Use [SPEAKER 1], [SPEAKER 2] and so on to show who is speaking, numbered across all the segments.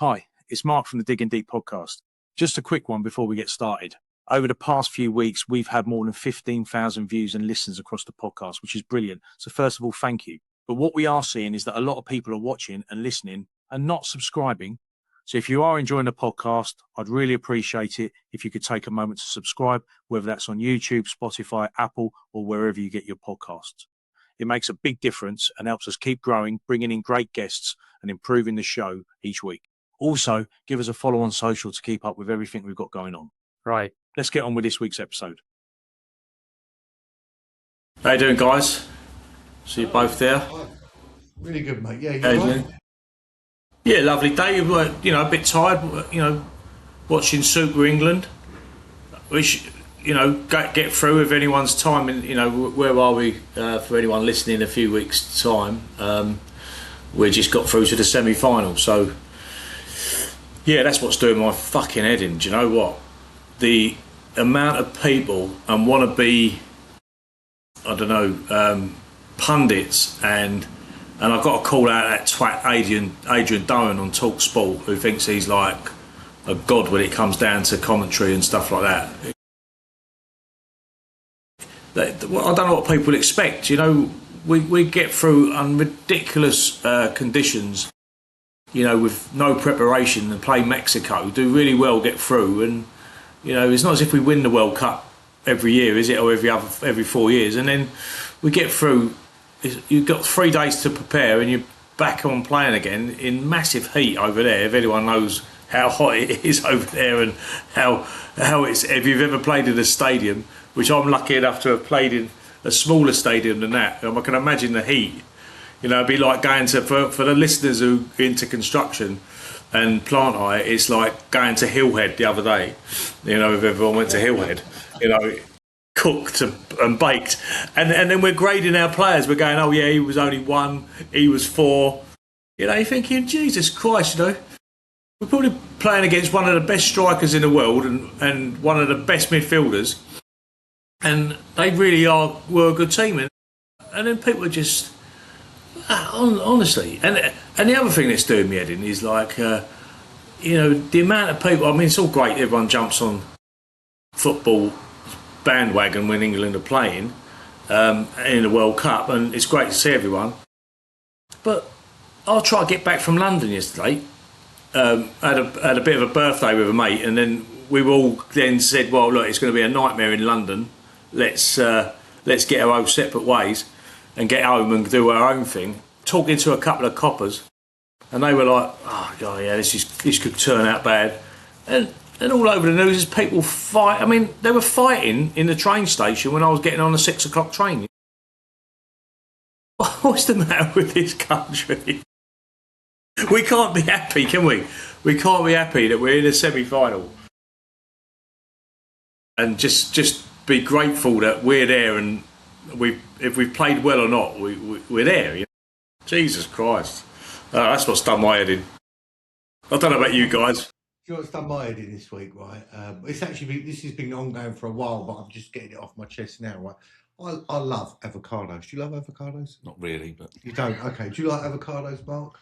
[SPEAKER 1] Hi, it's Mark from the Digging Deep podcast. Just a quick one before we get started. Over the past few weeks, we've had more than 15,000 views and listens across the podcast, which is brilliant. So first of all, thank you. But what we are seeing is that a lot of people are watching and listening and not subscribing. So if you are enjoying the podcast, I'd really appreciate it if you could take a moment to subscribe, whether that's on YouTube, Spotify, Apple, or wherever you get your podcasts. It makes a big difference and helps us keep growing, bringing in great guests and improving the show each week. Also, give us a follow on social to keep up with everything we've got going on. Right, let's get on with this week's episode. How you doing, guys? See you both there.
[SPEAKER 2] Really good, mate. Yeah, you right?
[SPEAKER 1] Yeah, lovely day. A bit tired, watching Super England. Which, get through if anyone's time. And, where are we for anyone listening in a few weeks' time? We just got through to the semi-final, so... Yeah, that's what's doing my fucking head in. Do you know what? The amount of people and want to be, pundits and I've got to call out that twat Adrian Doan on Talk Sport, who thinks he's like a god when it comes down to commentary and stuff like that. I don't know what people expect. We get through ridiculous conditions. With no preparation and play Mexico, do really well, get through, and it's not as if we win the World Cup every year, is it, or every 4 years, and then we get through. You've got 3 days to prepare, and you're back on playing again in massive heat over there. If anyone knows how hot it is over there and how it's, if you've ever played in a stadium, which I'm lucky enough to have played in a smaller stadium than that, I can imagine the heat. It'd be like going to, for the listeners who are into construction and plant hire, it's like going to Hillhead the other day. If everyone went to Hillhead, cooked and baked. And then we're grading our players. We're going, oh yeah, he was only 1, he was 4. You're thinking, Jesus Christ, we're probably playing against one of the best strikers in the world and one of the best midfielders. And they really were a good team. And then people are just... honestly, and the other thing that's doing me head in is like, the amount of people. I mean, it's all great. Everyone jumps on football bandwagon when England are playing in the World Cup, and it's great to see everyone. But I'll try to get back from London yesterday. Had a bit of a birthday with a mate, and then we all then said, "Well, look, it's going to be a nightmare in London. Let's get our own separate ways." And get home and do our own thing. Talking to a couple of coppers, and they were like, "Oh God, yeah, this could turn out bad." And all over the news is people fight. I mean, they were fighting in the train station when I was getting on the 6 o'clock train. What's the matter with this country? We can't be happy, can we? We can't be happy that we're in a semi-final, and just be grateful that we're there and. If we've played well or not, we're there. Jesus Christ, that's what's done my head in. I don't know about you guys.
[SPEAKER 2] You know what's done my head in this week, right? This has been ongoing for a while, but I'm just getting it off my chest now, right? I love avocados. Do you love avocados?
[SPEAKER 1] Not really, but
[SPEAKER 2] you don't. Okay. Do you like avocados, Mark?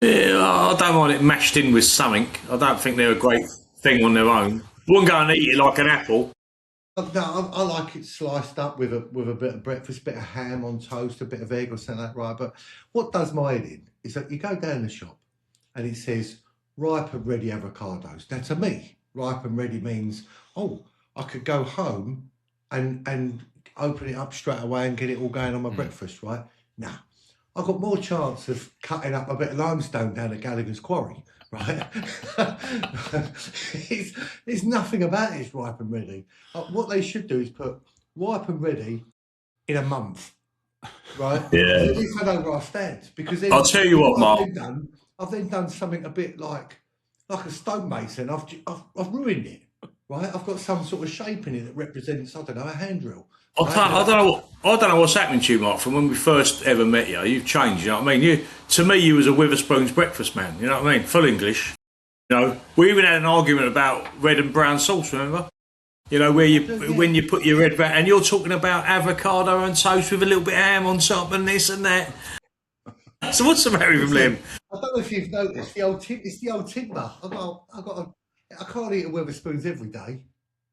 [SPEAKER 1] Yeah, I don't mind it mashed in with something. I don't think they're a great thing on their own. I wouldn't go and eat it like an apple.
[SPEAKER 2] No, I like it sliced up with a bit of breakfast, a bit of ham on toast, a bit of egg or something like that, right? But what does my head in is that you go down the shop and it says ripe and ready avocados. Now, to me, ripe and ready means, I could go home and open it up straight away and get it all going on my breakfast, right? Now, I've got more chance of cutting up a bit of limestone down at Gallagher's Quarry. Right, there's nothing about it's ripe and ready. What they should do is put ripe and ready in a month, right?
[SPEAKER 1] Yeah.
[SPEAKER 2] At least I know where I stand, because then
[SPEAKER 1] I'll tell you what, Mark.
[SPEAKER 2] I've then done something a bit like a stonemason. I've ruined it, right? I've got some sort of shape in it that represents, I don't know, a handrail.
[SPEAKER 1] I don't know what's happening to you, Mark. From when we first ever met you, you've changed. You know what I mean? To me, you was a Witherspoon's breakfast man. You know what I mean? Full English. We even had an argument about red and brown sauce. Remember? When you put your red brown, and you're talking about avocado and toast with a little bit of ham on top and this and that. So what's the matter with him, Liam?
[SPEAKER 2] I don't know if you've noticed it's the old timber. I can't eat a Weatherspoons every day.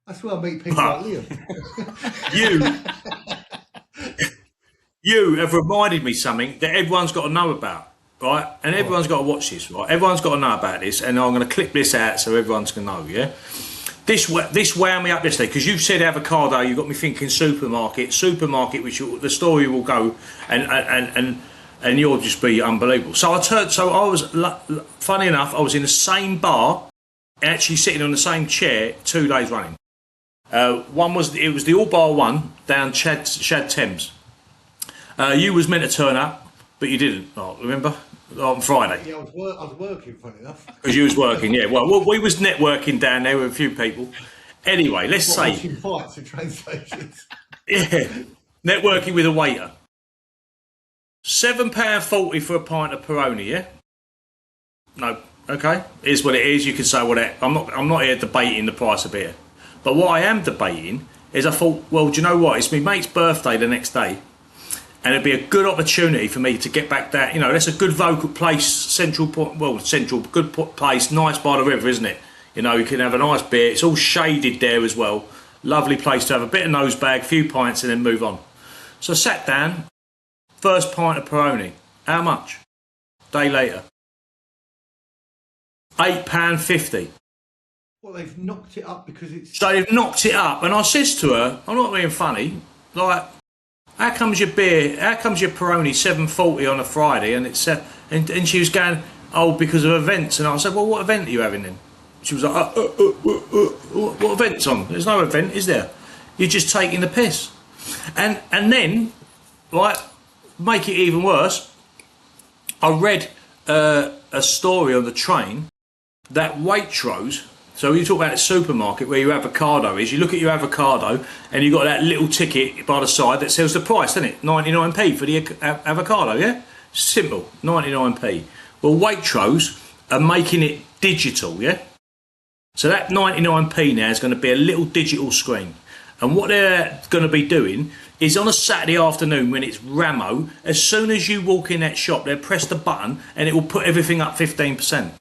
[SPEAKER 2] That's where I meet people like
[SPEAKER 1] But you,
[SPEAKER 2] Liam.
[SPEAKER 1] you have reminded me something that everyone's got to know about, right? And
[SPEAKER 2] Right.
[SPEAKER 1] everyone's got to watch this, right? Everyone's got to know about this, and I'm going to clip this out so everyone's going to know, yeah? This wound me up yesterday because you've said avocado. You got me thinking supermarket, which the story will go, and you'll just be unbelievable. So I was funny enough. I was in the same bar, actually sitting on the same chair 2 days running. One was it was the All Bar one down Shad Thames. You was meant to turn up, but you didn't. Oh, remember on Friday
[SPEAKER 2] Yeah, I was working, funny enough.
[SPEAKER 1] because you was working. Yeah, well, we was networking down there with a few people. Anyway, let's
[SPEAKER 2] What,
[SPEAKER 1] say
[SPEAKER 2] watching fights at train stations.
[SPEAKER 1] yeah, networking with a waiter. £7.40 for a pint of Peroni. Yeah, no, okay, here's what it is. You can say what I'm not here debating the price of beer, but what I am debating is I thought, well, do you know what? It's my mate's birthday the next day. And it'd be a good opportunity for me to get back that, that's a good vocal place, good place, nice by the river, isn't it? You can have a nice beer. It's all shaded there as well. Lovely place to have a bit of nose bag, a few pints, and then move on. So I sat down, first pint of Peroni. How much? Day later. £8.50.
[SPEAKER 2] Well, they've knocked it up because it's.
[SPEAKER 1] So they've knocked it up. And I says to her, I'm not being funny, like, how comes your Peroni 7.40 on a Friday and it's and she was going, oh, because of events. And I said, well, what event are you having then? She was like, what event's on? There's no event, is there? You're just taking the piss. And then, right, make it even worse, I read a story on the train that Waitrose. So you talk about the supermarket where your avocado is. You look at your avocado and you've got that little ticket by the side that tells the price, doesn't it? 99p for the avocado, yeah? Simple, 99p. Well, Waitrose are making it digital, yeah? So that 99p now is going to be a little digital screen. And what they're going to be doing is on a Saturday afternoon when it's Ramo, as soon as you walk in that shop, they'll press the button and it will put everything up 15%.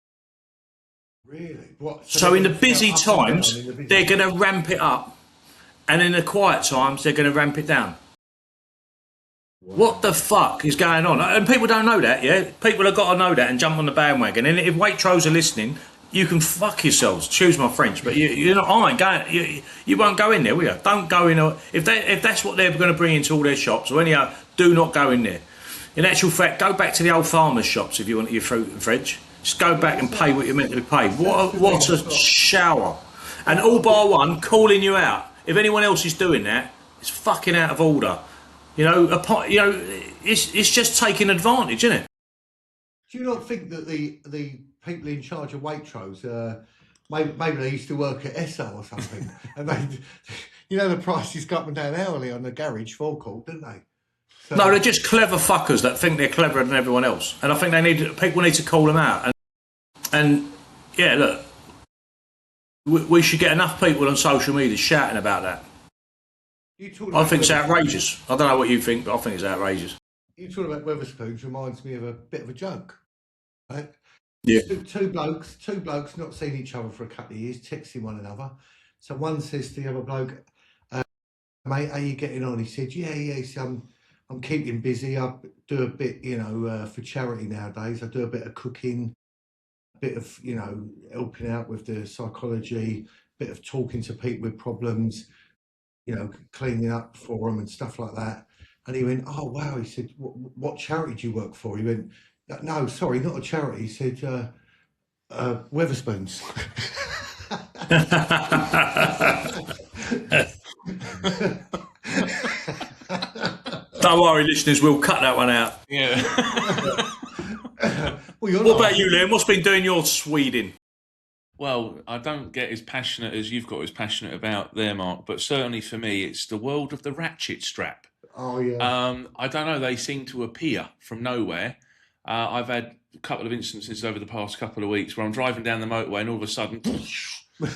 [SPEAKER 2] Really? What?
[SPEAKER 1] So in the
[SPEAKER 2] they're
[SPEAKER 1] busy
[SPEAKER 2] up and down
[SPEAKER 1] times,
[SPEAKER 2] in the busy
[SPEAKER 1] they're going to ramp it up, and in the quiet times, they're going to ramp it down. What the fuck is going on? And people don't know that, yeah? People have got to know that and jump on the bandwagon. And if Waitrose are listening, you can fuck yourselves. Choose my French, but you're not. I ain't going. You won't go in there, will you? Don't go in. If that's what they're going to bring into all their shops, or anyhow, do not go in there. In actual fact, go back to the old farmers' shops if you want your fruit and veg. Just go back and pay what you're meant to be paid. What a shower. And All Bar One calling you out. If anyone else is doing that, it's fucking out of order. It's just taking advantage, isn't it?
[SPEAKER 2] Do you not think that the people in charge of Waitrose, maybe they used to work at Esso or something, and the prices go up and down hourly on the garage forecourt, didn't they? So,
[SPEAKER 1] No, they're just clever fuckers that think they're cleverer than everyone else, and I think people need to call them out. And yeah, look, we should get enough people on social media shouting about that. I think it's outrageous. I don't know what you think, but I think it's outrageous.
[SPEAKER 2] You talking about Weatherspoons reminds me of a bit of a joke, right?
[SPEAKER 1] Yeah.
[SPEAKER 2] Two blokes not seen each other for a couple of years, texting one another. So one says to the other bloke, mate, how you getting on? He said, yeah, so I'm keeping busy. I do a bit, for charity nowadays. I do a bit of cooking, a bit of, helping out with the psychology, a bit of talking to people with problems, cleaning up for them and stuff like that. And he went, oh, wow. He said, what charity do you work for? He went, no, sorry, not a charity. He said, Weatherspoons.
[SPEAKER 1] Don't worry, listeners, we'll cut that one out.
[SPEAKER 3] Yeah.
[SPEAKER 1] What about you, Liam? What's been doing your Sweden?
[SPEAKER 3] Well, I don't get as passionate as you've got as passionate about there, Mark, but certainly for me, it's the world of the ratchet strap.
[SPEAKER 2] Oh, yeah.
[SPEAKER 3] I don't know, they seem to appear from nowhere. I've had a couple of instances over the past couple of weeks where I'm driving down the motorway and all of a sudden,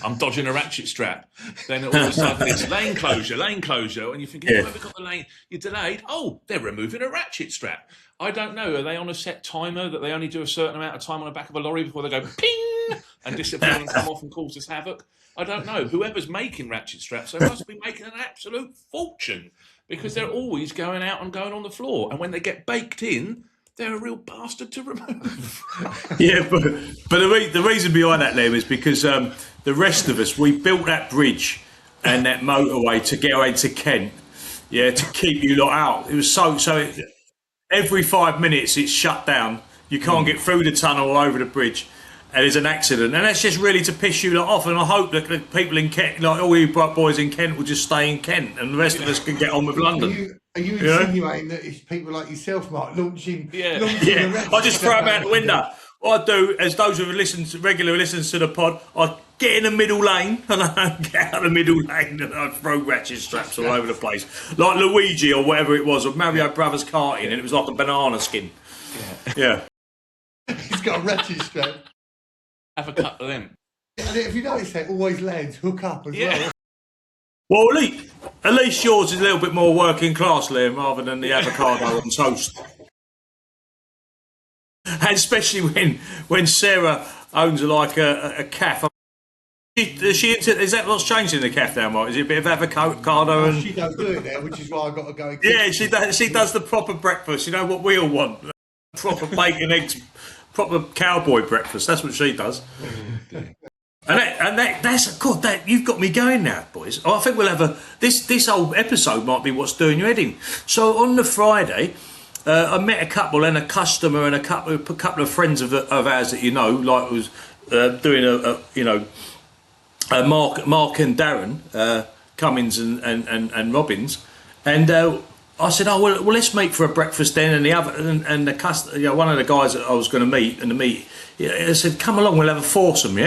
[SPEAKER 3] I'm dodging a ratchet strap. Then all of a sudden it's lane closure, and you're thinking,
[SPEAKER 1] Yeah.
[SPEAKER 3] why have we got the lane? You're delayed. Oh, they're removing a ratchet strap. I don't know. Are they on a set timer that they only do a certain amount of time on the back of a lorry before they go ping and disappear and come off and cause us havoc? I don't know. Whoever's making ratchet straps, they must be making an absolute fortune because they're always going out and going on the floor. And when they get baked in, they're a real bastard to remove.
[SPEAKER 1] Yeah, but the reason behind that, Liam, is because the rest of us, we built that bridge and that motorway to get away to Kent, yeah, to keep you lot out. It was every 5 minutes it's shut down. You can't get through the tunnel or over the bridge, and there's an accident. And that's just really to piss you lot off. And I hope that the people in Kent, like all you boys in Kent, will just stay in Kent, and the rest of us can get on with London.
[SPEAKER 2] Are you insinuating that it's people like yourself, Mark, launching
[SPEAKER 1] Yeah,
[SPEAKER 2] the
[SPEAKER 1] I just throw them out the window. What I do, as those who have regularly listens to the pod, I get in the middle lane and I get out of the middle lane and I throw ratchet straps all over the place, like Luigi or whatever it was, or Mario Brothers karting, and it was like a banana skin. Yeah.
[SPEAKER 2] He's got a ratchet strap.
[SPEAKER 3] Have a couple of them.
[SPEAKER 2] And if you notice that, always lands hook up as well.
[SPEAKER 1] Well, at least yours is a little bit more working class, Liam, rather than the avocado on toast. And especially when Sarah owns like a calf. Is that what's changed in the calf now, Mike? Is it a bit of avocado? And
[SPEAKER 2] she don't do it now, which is why I've got to go.
[SPEAKER 1] Yeah, she does the proper breakfast. You know what we all want? Proper bacon, eggs, proper cowboy breakfast. That's what she does. That's God. You've got me going now, boys. I think we'll have this whole episode might be what's doing your head in. So on the Friday, I met a couple and a customer and a couple of friends of ours that you know, like was doing Mark and Darren Cummins and Robbins, and I said, oh well, let's meet for a breakfast then. And the other and the customer, one of the guys that I was going to meet I said, come along, we'll have a foursome,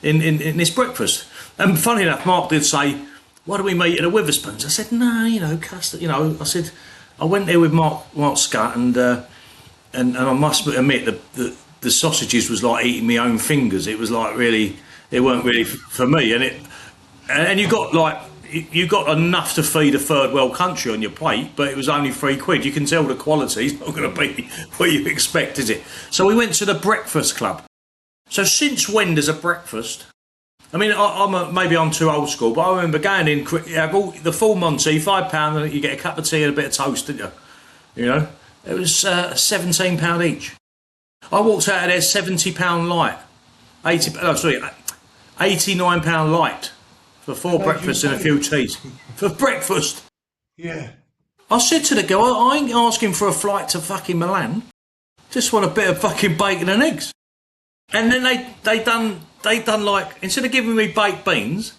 [SPEAKER 1] in this breakfast. And funny enough, Mark did say, why don't we meet at a Witherspoons? I said, no, custard, I said, I went there with Mark Scott, and I must admit the sausages was like eating my own fingers. It was like really, it weren't really for me. And you got enough to feed a third world country on your plate, but it was only £3. You can tell the quality's not going to be what you expect, is it? So we went to the Breakfast Club. So since when does a breakfast? I mean, maybe I'm too old school, but I remember going in, the full Monty, £5, and you get a cup of tea and a bit of toast, didn't you? You know, it was £17 each. I walked out of there £70 light, £89 light for 4 breakfasts and a few teas for breakfast.
[SPEAKER 2] Yeah.
[SPEAKER 1] I said to the girl, I ain't asking for a flight to fucking Milan. Just want a bit of fucking bacon and eggs. And then they done like, instead of giving me baked beans,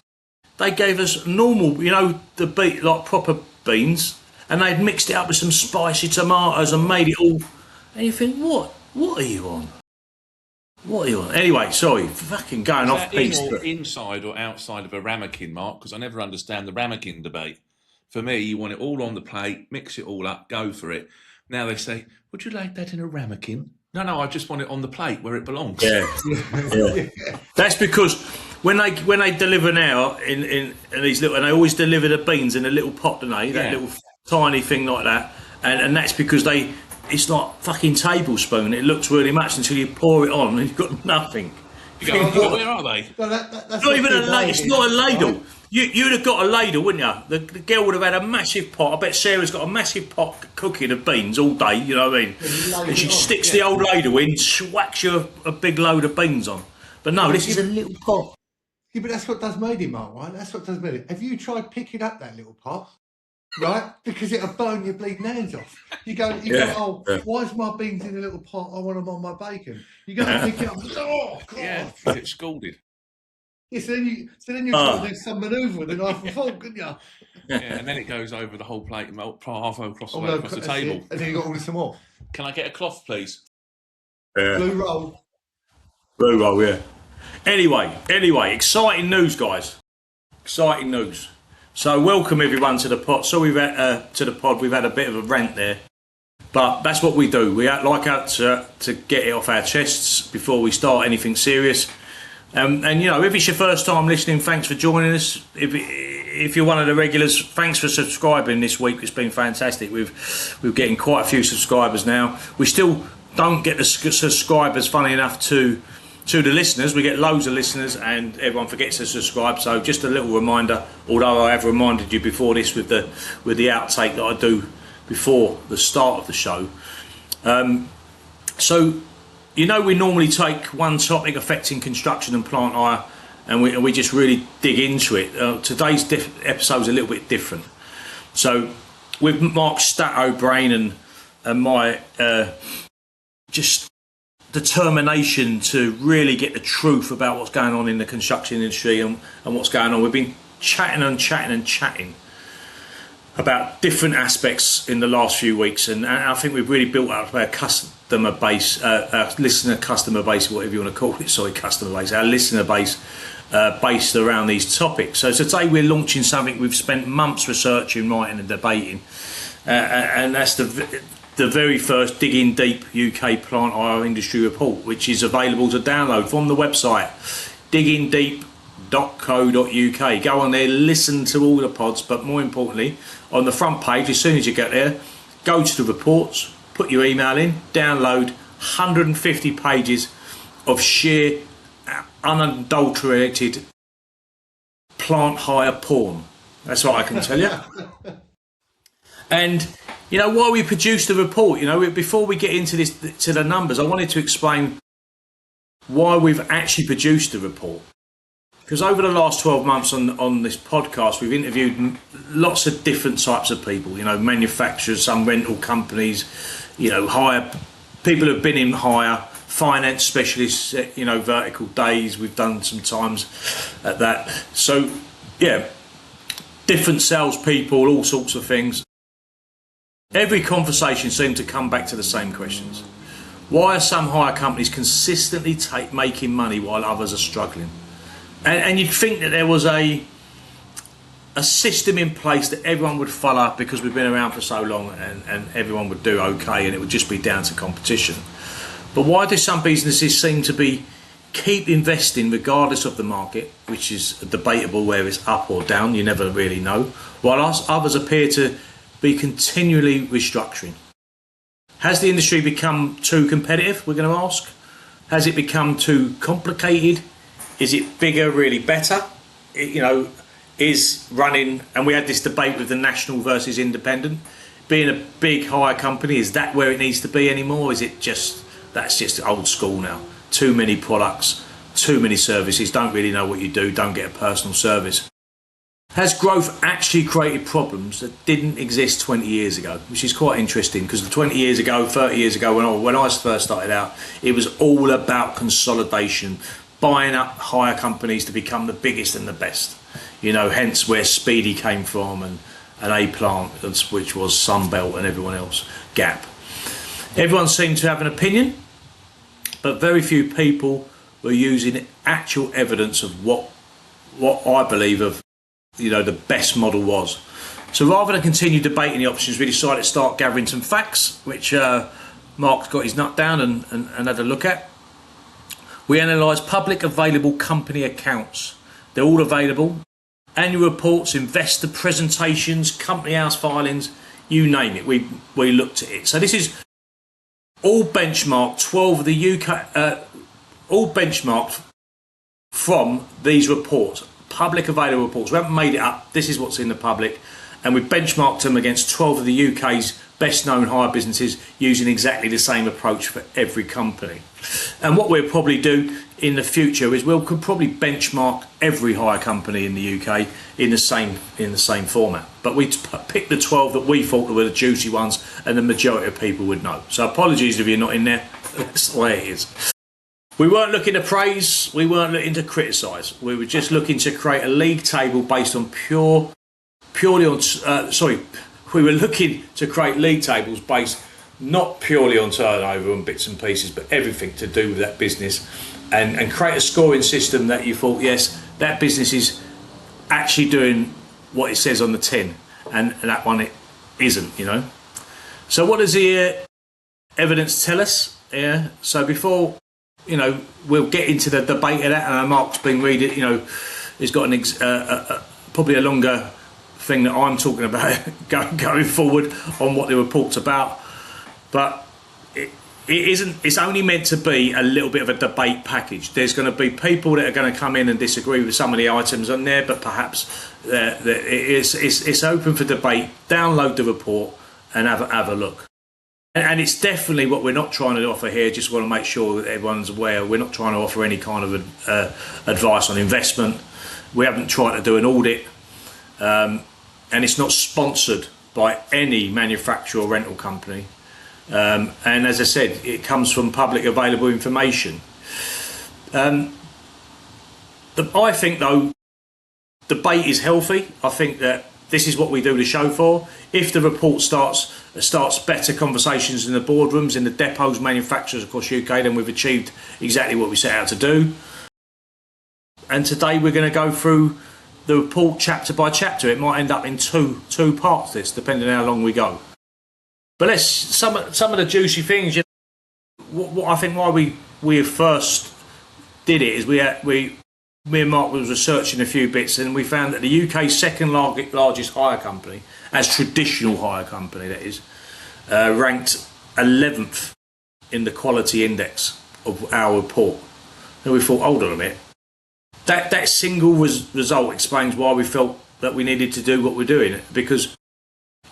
[SPEAKER 1] they gave us normal, like proper beans, and they'd mixed it up with some spicy tomatoes and made it all. And you think, what are you on? What are you on? Anyway, sorry, fucking going off piece.
[SPEAKER 3] Inside or outside of a ramekin, Mark? Because I never understand the ramekin debate. For me, you want it all on the plate, mix it all up, go for it. Now they say, would you like that in a ramekin? No, I just want it on the plate where it belongs.
[SPEAKER 1] Yeah. That's because when they deliver now in these little, and they always deliver the beans in a little pot, don't they? That little tiny thing like that, and that's because it's like fucking tablespoon. It looks really much until you pour it on and you've got nothing.
[SPEAKER 3] You go, where are they?
[SPEAKER 2] Well, that's
[SPEAKER 1] not even a ladle. It's not a ladle. Right? You'd have got a ladle, wouldn't you? The girl would have had a massive pot. I bet Sarah's got a massive pot cooking of beans all day, you know what I mean? And she sticks the old ladle in, swacks you a big load of beans on. But no, this is a little pot.
[SPEAKER 2] Yeah, but that's what does made it, Mark, right? That's what does made it. Have you tried picking up that little pot? Right? Because it'll burn your bleeding hands off. You go, why is my beans in a little pot? I want them on my bacon. You go and pick it up. Oh, God.
[SPEAKER 3] Yeah, you get scalded.
[SPEAKER 2] Yeah, so then you try to do some manoeuvre with a knife and fork, couldn't you?
[SPEAKER 3] Yeah, and then it goes over the whole plate, halfway across the table.
[SPEAKER 2] And then you got all this some more.
[SPEAKER 3] Can I get a cloth, please?
[SPEAKER 1] Yeah.
[SPEAKER 2] Blue
[SPEAKER 1] roll, yeah. Anyway, exciting news, guys. Exciting news. So welcome everyone to the pod. So we've had a bit of a rant there, but that's what we do. We like to get it off our chests before we start anything serious. And if it's your first time listening, thanks for joining us. If you're one of the regulars, thanks for subscribing this week. It's been fantastic. We're getting quite a few subscribers now. We still don't get the subscribers, funny enough, to the listeners. We get loads of listeners and everyone forgets to subscribe. So just a little reminder, although I have reminded you before this with the outtake that I do before the start of the show. So we normally take one topic affecting construction and plant hire, and we just really dig into it. Today's episode is a little bit different. So with Mark's Stato brain and my just determination to really get the truth about what's going on in the construction industry and what's going on, we've been chatting about different aspects in the last few weeks, and I think we've really built up our customer base, our listener customer base, whatever you want to call it, customer base, our listener base, based around these topics. So today we're launching something we've spent months researching, writing and debating, and that's the very first Digging Deep UK Plant Hire Industry Report, which is available to download from the website diggingdeep.co.uk. Go on there, listen to all the pods, but more importantly, on the front page, as soon as you get there, go to the reports, put your email in, download 150 pages of sheer, unadulterated plant hire porn. That's what I can tell you. And why we produced the report, before we get into to the numbers, I wanted to explain why we've actually produced the report. Because over the last 12 months on this podcast, we've interviewed lots of different types of people, manufacturers, some rental companies, hire, people who've been in hire, finance specialists, vertical days, we've done some times at that. So, different salespeople, all sorts of things. Every conversation seemed to come back to the same questions. Why are some hire companies consistently making money while others are struggling? And you'd think that there was a system in place that everyone would follow because we've been around for so long, and everyone would do okay, and it would just be down to competition. But why do some businesses seem to keep investing regardless of the market, which is debatable where it's up or down, you never really know, while others appear to be continually restructuring? Has the industry become too competitive, we're going to ask? Has it become too complicated? Is it bigger, really better? Is running, and we had this debate with the national versus independent, being a big hire company, is that where it needs to be anymore? Is it that's just old school now? Too many products, too many services, don't really know what you do, don't get a personal service. Has growth actually created problems that didn't exist 20 years ago? Which is quite interesting, because 20 years ago, 30 years ago, when I first started out, it was all about consolidation, buying up hire companies to become the biggest and the best. Hence where Speedy came from, and A-Plant, which was Sunbelt, and everyone else, Gap. Everyone seemed to have an opinion, but very few people were using actual evidence of what I believe of the best model was. So rather than continue debating the options, we decided to start gathering some facts, which Mark's got his nut down and had a look at. We analysed public available company accounts. They're all available. Annual reports, investor presentations, company house filings, you name it. We looked at it. So this is all benchmarked, 12 of the UK, all benchmarked from these reports. Public available reports. We haven't made it up. This is what's in the public, and we benchmarked them against 12 of the UK's best known hire businesses using exactly the same approach for every company. And what we'll probably do in the future is could probably benchmark every hire company in the UK in the same format. But we picked the 12 that we thought were the juicy ones, and the majority of people would know. So apologies if you're not in there. That's the way it is. We weren't looking to praise, we weren't looking to criticise. We were just looking to create a league table based on we were looking to create league tables based not purely on turnover and bits and pieces, but everything to do with that business, and create a scoring system that you thought, yes, that business is actually doing what it says on the tin, and that one it isn't, So what does the evidence tell us? So before we'll get into the debate of that. And Mark's been reading, he's got probably a longer thing that I'm talking about going forward on what the report's about. But it isn't. It's only meant to be a little bit of a debate package. There's going to be people that are going to come in and disagree with some of the items on there, but perhaps it's open for debate. Download the report and have a look. And it's definitely what we're not trying to offer here. Just want to make sure that everyone's aware. We're not trying to offer any kind of advice on investment. We haven't tried to do an audit, and it's not sponsored by any manufacturer or rental company. And as I said, it comes from public available information. I think, though, debate is healthy. I think that this is what we do the show for. If the report starts better conversations in the boardrooms, in the depots, manufacturers across the UK, then we've achieved exactly what we set out to do. And today we're going to go through the report chapter by chapter. It might end up in two parts, this, depending on how long we go. But let's some of the juicy things. What I think why we first did it is me and Mark was researching a few bits, and we found that the UK's second largest hire company, as traditional hire company that is, ranked 11th in the quality index of our report. And we thought, hold on a minute, that single result explains why we felt that we needed to do what we're doing, because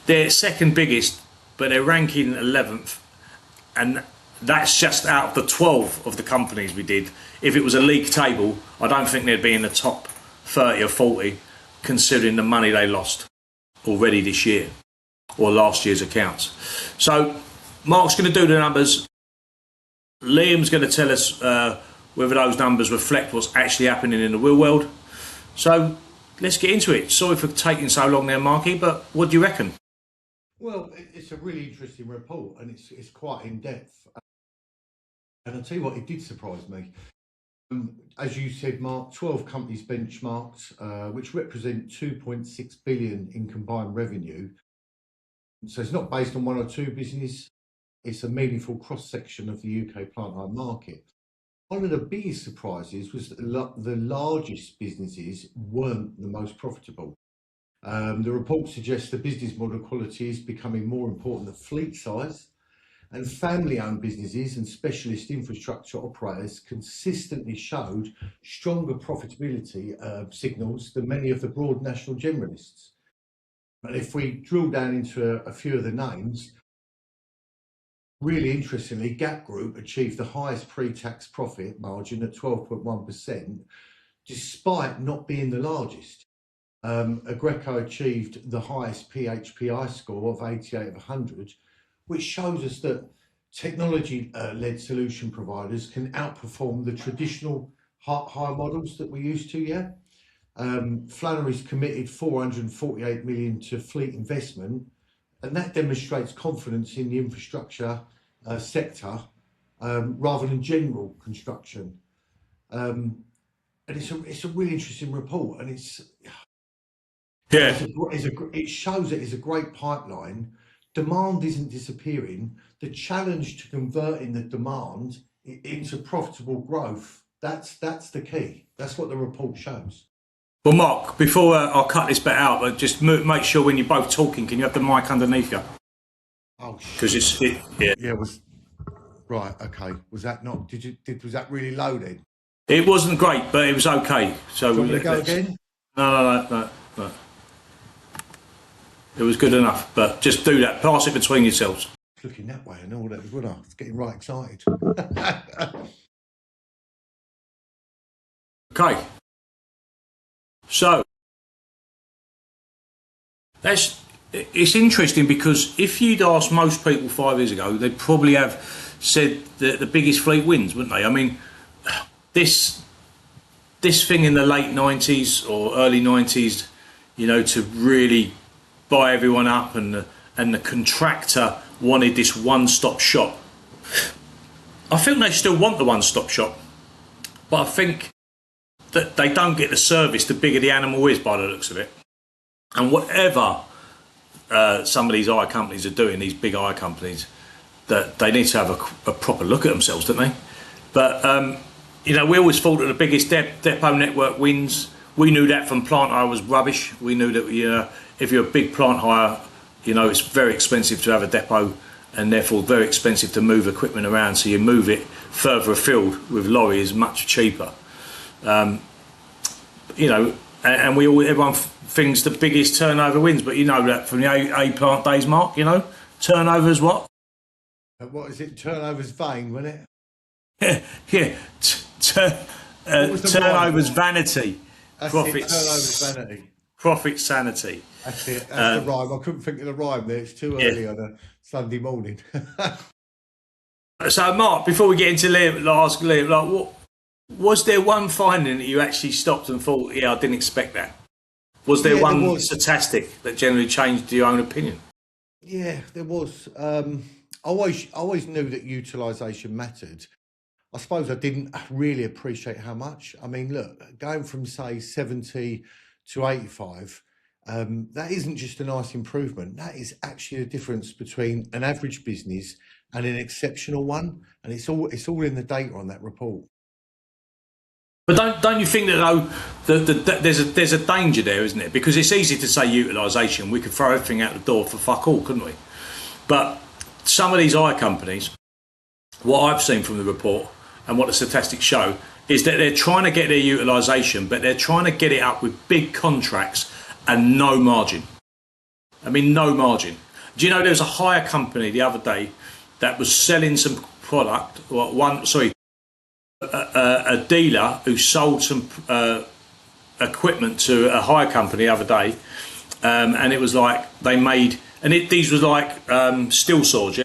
[SPEAKER 1] they're second biggest, but they're ranking 11th, and that's just out of the 12 of the companies we did. If it was a league table, I don't think they'd be in the top 30 or 40, considering the money they lost already this year, or last year's accounts. So Mark's going to do the numbers. Liam's going to tell us whether those numbers reflect what's actually happening in the real world. So let's get into it. Sorry for taking so long there, Marky, but what do you reckon?
[SPEAKER 2] Well, it's a really interesting report, and it's quite in depth. And I'll tell you what, it did surprise me. As you said, Mark, 12 companies benchmarked, which represent 2.6 billion in combined revenue. So it's not based on one or two businesses. It's a meaningful cross-section of the UK plant hire market. One of the biggest surprises was that the largest businesses weren't the most profitable. The report suggests the business model quality is becoming more important than fleet size, and family-owned businesses and specialist infrastructure operators consistently showed stronger profitability signals than many of the broad national generalists. And if we drill down into a few of the names, really interestingly, Gap Group achieved the highest pre-tax profit margin at 12.1%, despite not being the largest. Agreco achieved the highest PHPI score of 88 of 100, which shows us that technology-led solution providers can outperform the traditional hire models that we're used to, yeah? Flannery's committed 448 million to fleet investment, and that demonstrates confidence in the infrastructure sector rather than general construction. And it's a really interesting report, and it shows it is a great pipeline. Demand isn't disappearing. The challenge to converting the demand into profitable growth, that's the key. That's what the report shows.
[SPEAKER 1] Well, Mark, before I'll cut this bit out, but just make sure when you're both talking, can you have the mic underneath you?
[SPEAKER 2] Oh,
[SPEAKER 1] because
[SPEAKER 2] yeah. Was right. Okay. Was that not? Was that really low then?
[SPEAKER 1] It wasn't great, but it was okay. So
[SPEAKER 2] do you want me to go again?
[SPEAKER 1] No. It was good enough, but just do that. Pass it between yourselves.
[SPEAKER 2] Looking that way and all that was good. I was getting right excited.
[SPEAKER 1] Okay. So it's interesting, because if you'd asked most people 5 years ago, they'd probably have said that the biggest fleet wins, wouldn't they? I mean, this thing in the late 90s or early 90s, to really buy everyone up, and the contractor wanted this one-stop shop. I think they still want the one-stop shop, but I think that they don't get the service the bigger the animal is, by the looks of it. And whatever some of these hire companies are doing, these big hire companies, that they need to have a proper look at themselves, don't they? But you know, we always thought that the biggest depot network wins. We knew that from plant hire was rubbish. We knew that if you're a big plant hire, you know, it's very expensive to have a depot, and therefore very expensive to move equipment around. So you move it further afield with lorries, much cheaper. You know, and everyone thinks the biggest turnover wins, but you know that from the A plant days, Mark. You know, turnover's what?
[SPEAKER 2] What is it? Turnover's vain, wasn't
[SPEAKER 1] Yeah, turnover's vanity.
[SPEAKER 2] That's
[SPEAKER 1] Profits,
[SPEAKER 2] turnover's vanity.
[SPEAKER 1] Profit sanity.
[SPEAKER 2] That's it. That's the rhyme. I couldn't think of the rhyme there. It's too early on a Sunday morning.
[SPEAKER 1] So, Mark, before we get into Liam, I'll ask Liam, like, what was there one finding that you actually stopped and thought, yeah, I didn't expect that? Was there one statistic that generally changed your own opinion?
[SPEAKER 2] Yeah, there was. I always knew that utilisation mattered. I suppose I didn't really appreciate how much. I mean, look, going from say 70 to 85, that isn't just a nice improvement. That is actually the difference between an average business and an exceptional one, and it's all in the data on that report.
[SPEAKER 1] But don't you think that though there's a danger there, isn't it? Because it's easy to say utilisation. We could throw everything out the door for fuck all, couldn't we? But some of these hire companies, what I've seen from the report and what the statistics show, is that they're trying to get their utilisation, but they're trying to get it up with big contracts and no margin. I mean, no margin. Do you know there was a hire company the other day that was selling some product, a dealer who sold some equipment to a hire company the other day, and it was like they made, these was like steel saws, yeah?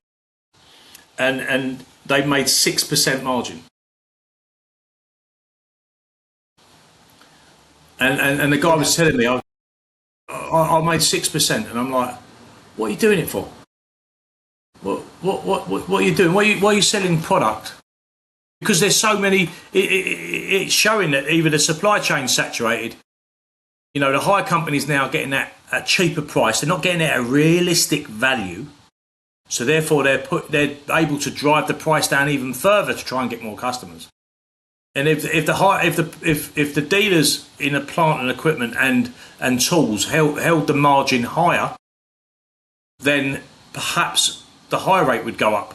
[SPEAKER 1] and they made 6% margin. And the guy was telling me, I made 6%, and I'm like, what are you doing it for? What are you doing? Why are you selling product? Because there's so many. It's showing that either the supply chain's saturated. You know, the hire companies now are getting that at a cheaper price. They're not getting it at a realistic value. So therefore, they're able to drive the price down even further to try and get more customers. And if the dealers in the plant and equipment and tools held the margin higher, then perhaps the hire rate would go up.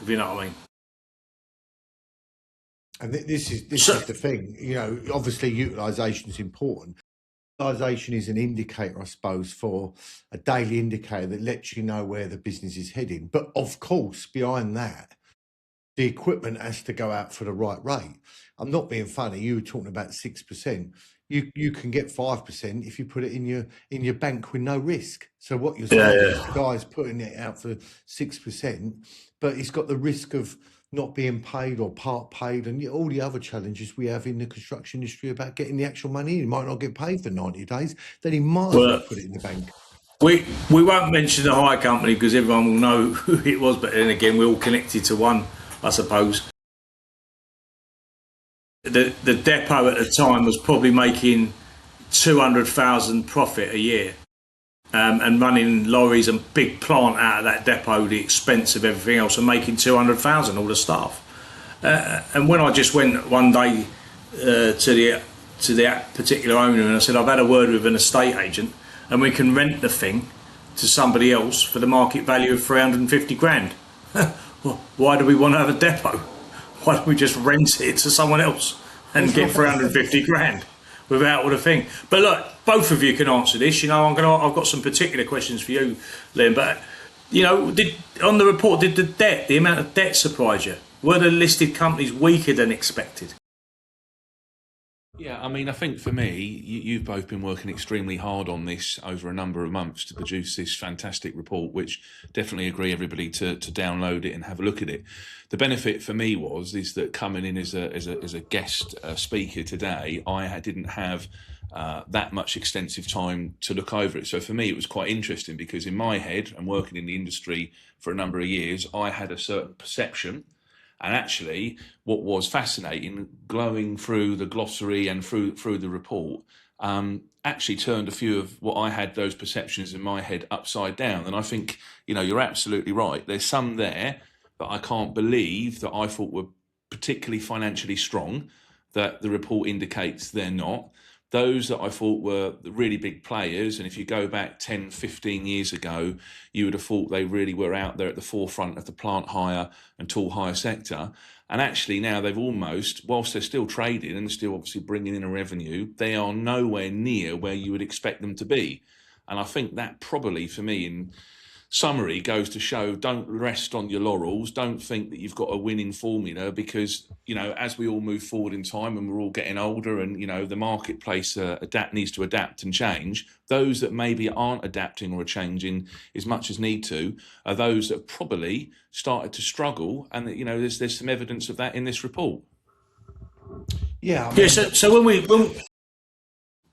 [SPEAKER 1] If you know what I mean.
[SPEAKER 2] And this is the thing. You know, obviously utilisation is important. Utilisation is an indicator, I suppose, for a daily indicator that lets you know where the business is heading. But of course, behind that, the equipment has to go out for the right rate. I'm not being funny. You were talking about 6%. You can get 5% if you put it in your bank with no risk. So what you're saying is the guy's putting it out for 6%, but he's got the risk of not being paid or part paid, and all the other challenges we have in the construction industry about getting the actual money in. He might not get paid for 90 days, then he might as well put it in the bank.
[SPEAKER 1] We won't mention the hire company because everyone will know who it was, but then again, we're all connected to one, I suppose. The depot at the time was probably making 200,000 profit a year, and running lorries and big plant out of that depot, the expense of everything else, and making 200,000, all the staff. And when I just went one day to the particular owner and I said, I've had a word with an estate agent and we can rent the thing to somebody else for the market value of 350 grand. Why do we want to have a depot? Why don't we just rent it to someone else and get 350 grand without all the thing? But look, both of you can answer this. You know, I've got some particular questions for you, Liam. But you know, on the report, did the amount of debt surprise you? Were the listed companies weaker than expected?
[SPEAKER 3] Yeah, I mean, I think for me, you've both been working extremely hard on this over a number of months to produce this fantastic report, which definitely agree everybody to download it and have a look at it. The benefit for me is that coming in as a guest speaker today, I didn't have that much extensive time to look over it. So for me, it was quite interesting because in my head, and working in the industry for a number of years, I had a certain perception. And actually, what was fascinating, glowing through the glossary and through the report, actually turned a few of what I had, those perceptions in my head, upside down. And I think, you know, you're absolutely right. There's some there that I can't believe that I thought were particularly financially strong, that the report indicates they're not. Those that I thought were the really big players, and if you go back 10, 15 years ago, you would have thought they really were out there at the forefront of the plant hire and tool hire sector. And actually now they've almost, whilst they're still trading and still obviously bringing in a revenue, they are nowhere near where you would expect them to be. And I think that probably, for me, in summary, goes to show, don't rest on your laurels. Don't think that you've got a winning formula, because, as we all move forward in time and we're all getting older and, the marketplace needs to adapt and change, those that maybe aren't adapting or are changing as much as need to are those that have probably started to struggle. And, there's some evidence of that in this report.
[SPEAKER 2] Yeah. I
[SPEAKER 1] Yeah.
[SPEAKER 2] mean,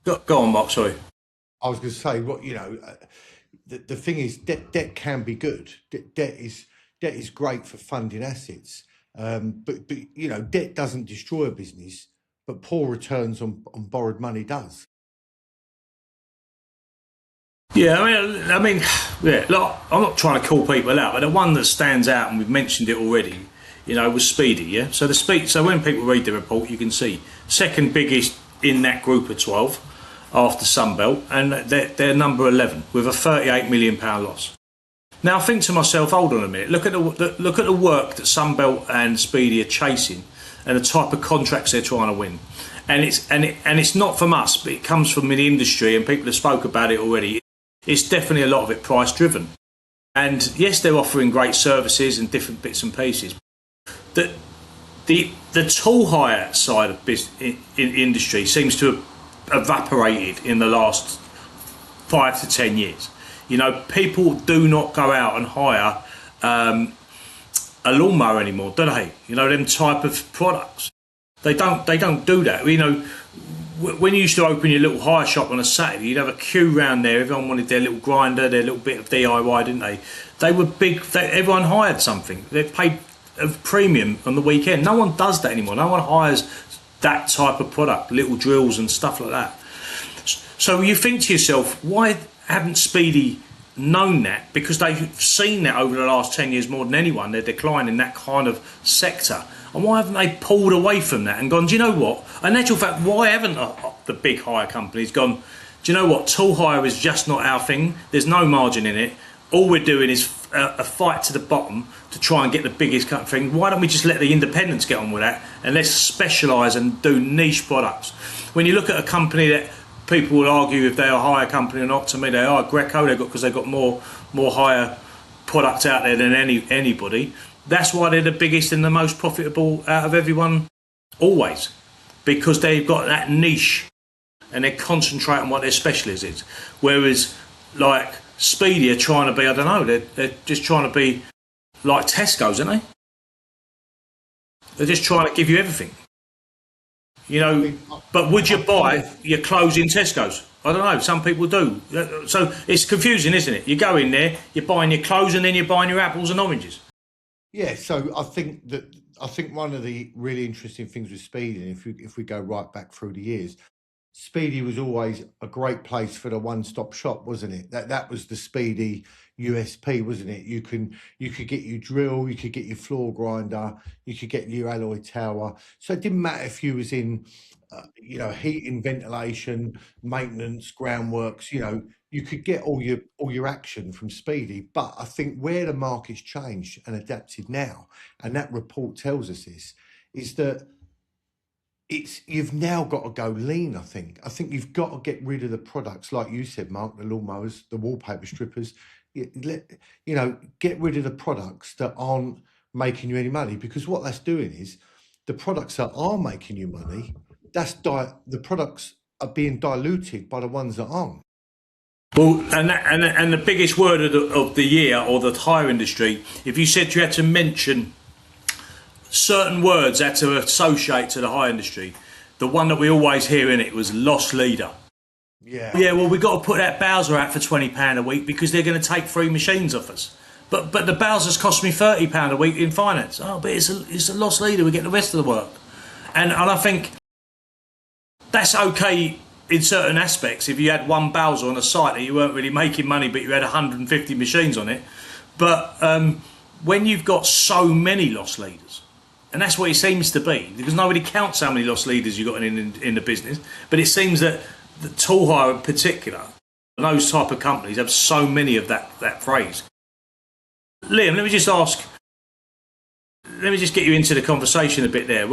[SPEAKER 1] So go on, Mark. Sorry.
[SPEAKER 2] I was going to say, the thing is, debt can be good. Debt is great for funding assets. But debt doesn't destroy a business, but poor returns on borrowed money does.
[SPEAKER 1] Yeah, yeah. Look, I'm not trying to call people out, but the one that stands out, and we've mentioned it already, was Speedy. Yeah. So when people read the report, you can see second biggest in that group of 12 after Sunbelt, and they're number 11 with a £38 million loss. Now I think to myself, hold on a minute. Look at the work that Sunbelt and Speedy are chasing, and the type of contracts they're trying to win. And it's not from us, but it comes from the industry, and people have spoke about it already. It's definitely a lot of it price driven. And yes, they're offering great services and different bits and pieces. The tool hire side of business in industry seems to have evaporated in the last 5 to 10 years. People do not go out and hire a lawnmower anymore, do they? Them type of products. They don't do that. When you used to open your little hire shop on a Saturday, you'd have a queue round there. Everyone wanted their little grinder, their little bit of DIY, didn't they? They were big. Everyone hired something. They paid a premium on the weekend. No one does that anymore. No one hires that type of product, little drills and stuff like that. So you think to yourself, why haven't Speedy known that? Because they've seen that over the last 10 years more than anyone, their decline in that kind of sector. And why haven't they pulled away from that and gone, do you know what? In actual fact, why haven't the big hire companies gone, do you know what? Tool hire is just not our thing. There's no margin in it. All we're doing is a fight to the bottom to try and get the biggest thing. Why don't we just let the independents get on with that, and let's specialise and do niche products? When you look at a company that people will argue if they're a hire company or not, to me they are. Greco, because they've got more hire product out there than anybody. That's why they're the biggest and the most profitable out of everyone, always, because they've got that niche and they concentrate on what their specialism is. Whereas, like Speedy are trying to be, I don't know, they're just trying to be like Tesco's, aren't they? They're just trying to give you everything. But would you buy your clothes in Tesco's? I don't know, some people do. So it's confusing, isn't it? You go in there, you're buying your clothes, and then you're buying your apples and oranges.
[SPEAKER 2] Yeah, so I think one of the really interesting things with Speedy, if we go right back through the years, Speedy was always a great place for the one-stop shop, wasn't it? That was the Speedy USP, wasn't it? You could get your drill, you could get your floor grinder, you could get your alloy tower. So it didn't matter if you was in, heating, ventilation, maintenance, groundworks. You could get all your action from Speedy. But I think where the market's changed and adapted now, and that report tells us this, is that you've now got to go lean. I think you've got to get rid of the products, like you said, Mark, the lawnmowers, the wallpaper strippers. Get rid of the products that aren't making you any money, because what that's doing is the products that are making you money, the products are being diluted by the ones that aren't.
[SPEAKER 1] Well, and the biggest word of the year, or the hire industry, if you said you had to mention certain words had to associate to the hire industry, the one that we always hear in it was loss leader. Yeah, well, we've got to put that Bowser out for £20 a week because they're going to take 3 machines off us. But the Bowser's cost me £30 a week in finance. Oh, but it's a loss leader. We get the rest of the work. And I think that's okay in certain aspects. If you had one Bowser on a site that you weren't really making money, but you had 150 machines on it. But when you've got so many loss leaders, And that's what it seems to be, because nobody counts how many lost leaders you've got in the business. But it seems that the tool hire in particular, those type of companies have so many of that phrase. Liam, let me just get you into the conversation a bit there.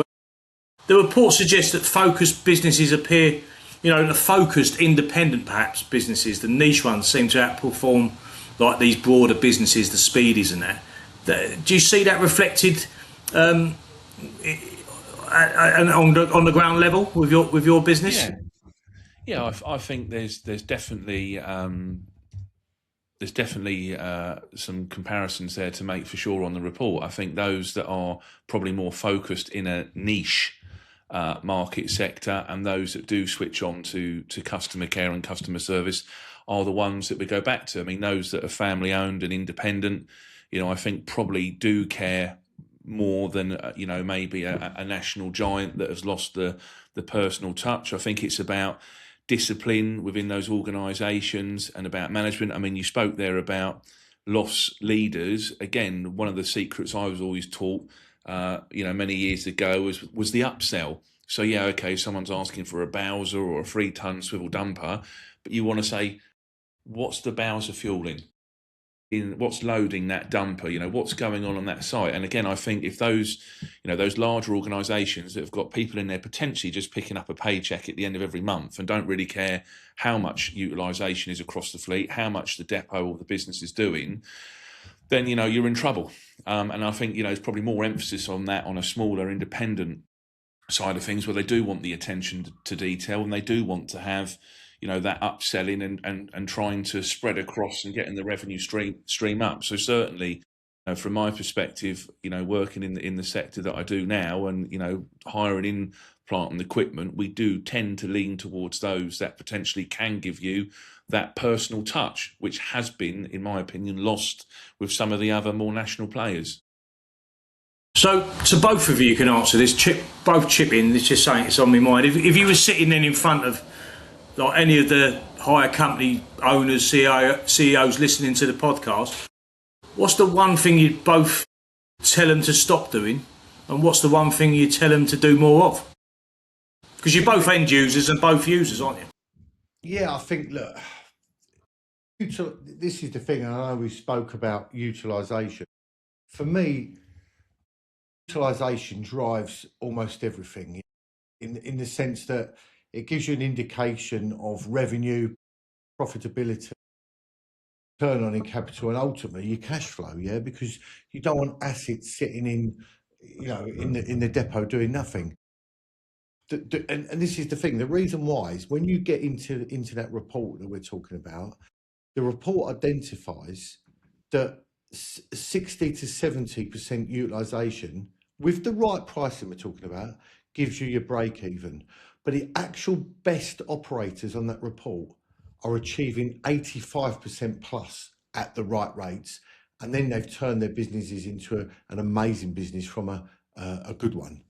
[SPEAKER 1] The report suggests that focused businesses appear, the focused independent perhaps businesses, the niche ones seem to outperform like these broader businesses, the speedies and that. Do you see that reflected on the ground level with your business?
[SPEAKER 3] Yeah. I think there's definitely some comparisons there to make for sure on the report. I think those that are probably more focused in a niche market sector, and those that do switch on to customer care and customer service, are the ones that we go back to. I mean, those that are family owned and independent, I think probably do care more than maybe a national giant that has lost the personal touch. I think it's about discipline within those organisations and about management. I mean, you spoke there about lost leaders. Again, one of the secrets I was always taught, many years ago was the upsell. So yeah, okay, someone's asking for a Bowser or a 3-ton swivel dumper, but you want to say, what's the Bowser fueling? What's loading that dumper? What's going on that site? And again, I think if those larger organisations that have got people in there potentially just picking up a paycheck at the end of every month and don't really care how much utilisation is across the fleet, how much the depot or the business is doing, then you're in trouble. And I think there's probably more emphasis on that on a smaller independent side of things, where they do want the attention to detail and they do want to have that upselling and trying to spread across and getting the revenue stream up. So certainly, from my perspective, working in the sector that I do now, and hiring in plant and equipment, we do tend to lean towards those that potentially can give you that personal touch, which has been, in my opinion, lost with some of the other more national players.
[SPEAKER 1] So both of you can answer this. Both chip in. It's just saying it's on my mind. If you were sitting then in front of like any of the hire company owners, CEOs listening to the podcast, what's the one thing you'd both tell them to stop doing, and what's the one thing you tell them to do more of? Because you're both end users and both users, aren't you?
[SPEAKER 2] Yeah, I think, look, this is the thing, and I know we spoke about utilisation. For me, utilisation drives almost everything in the sense that it gives you an indication of revenue, profitability, return on capital, and ultimately your cash flow. Yeah, because you don't want assets sitting in the depot doing nothing. And this is the thing. The reason why is when you get into that report that we're talking about, the report identifies that 60 to 70% utilisation with the right pricing we're talking about gives you your break even. But the actual best operators on that report are achieving 85% plus at the right rates. And then they've turned their businesses into an amazing business from a good one.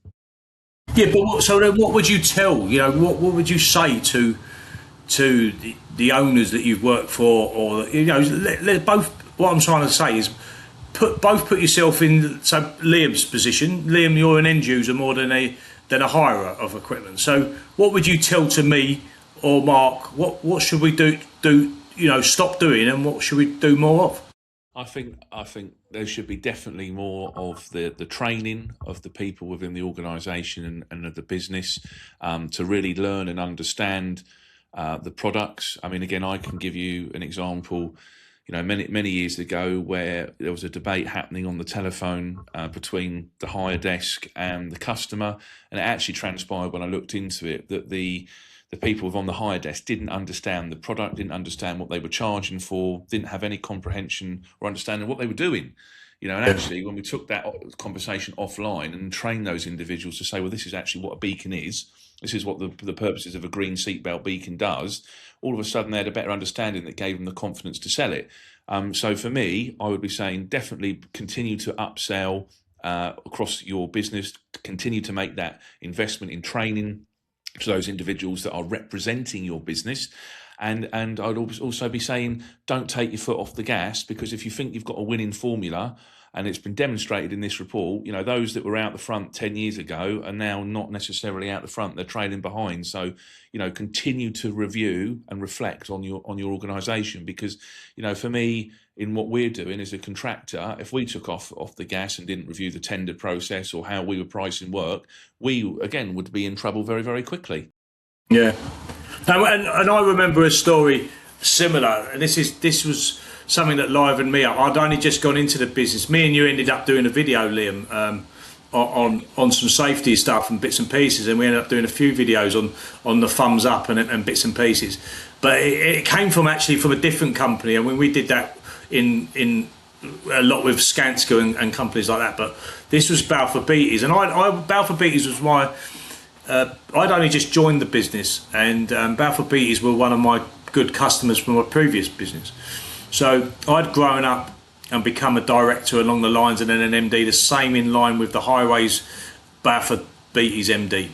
[SPEAKER 1] Yeah, but so then what would you tell? What would you say to the owners that you've worked for, or let both? What I'm trying to say is put yourself in Liam's position. Liam, you're an end user more than a hirer of equipment. So what would you tell to me or Mark? What should we do? Stop doing, and what should we do more of?
[SPEAKER 3] I think there should be definitely more of the training of the people within the organisation and of the business to really learn and understand the products. I mean, again, I can give you an example. Many years ago, where there was a debate happening on the telephone between the hire desk and the customer, and it actually transpired when I looked into it that the people on the hire desk didn't understand the product, didn't understand what they were charging for, didn't have any comprehension or understanding what they were doing. And actually, when we took that conversation offline and trained those individuals to say, well, this is actually what a beacon is, this is what the purposes of a green seatbelt beacon does, all of a sudden they had a better understanding that gave them the confidence to sell it. So for me, I would be saying definitely continue to upsell across your business, continue to make that investment in training to those individuals that are representing your business. And I'd also be saying, don't take your foot off the gas, because if you think you've got a winning formula And it's been demonstrated in this report, those that were out the front 10 years ago are now not necessarily out the front, they're trailing behind. So, continue to review and reflect on your organisation, because, for me, in what we're doing as a contractor, if we took off the gas and didn't review the tender process or how we were pricing work, we, again, would be in trouble very, very quickly.
[SPEAKER 1] Yeah. And I remember a story similar, and this was something that livened me up. I'd only just gone into the business. Me and you ended up doing a video, Liam, on some safety stuff and bits and pieces, and we ended up doing a few videos on the thumbs up and bits and pieces. But it came from a different company, and when we did that in a lot with Skanska and companies like that. But this was Balfour Beatty's, and Balfour Beatty's was my. I'd only just joined the business, and Balfour Beatty's were one of my good customers from my previous business. So I'd grown up and become a director along the lines, and then an MD, the same in line with the Highways Balfour Beatty's MD.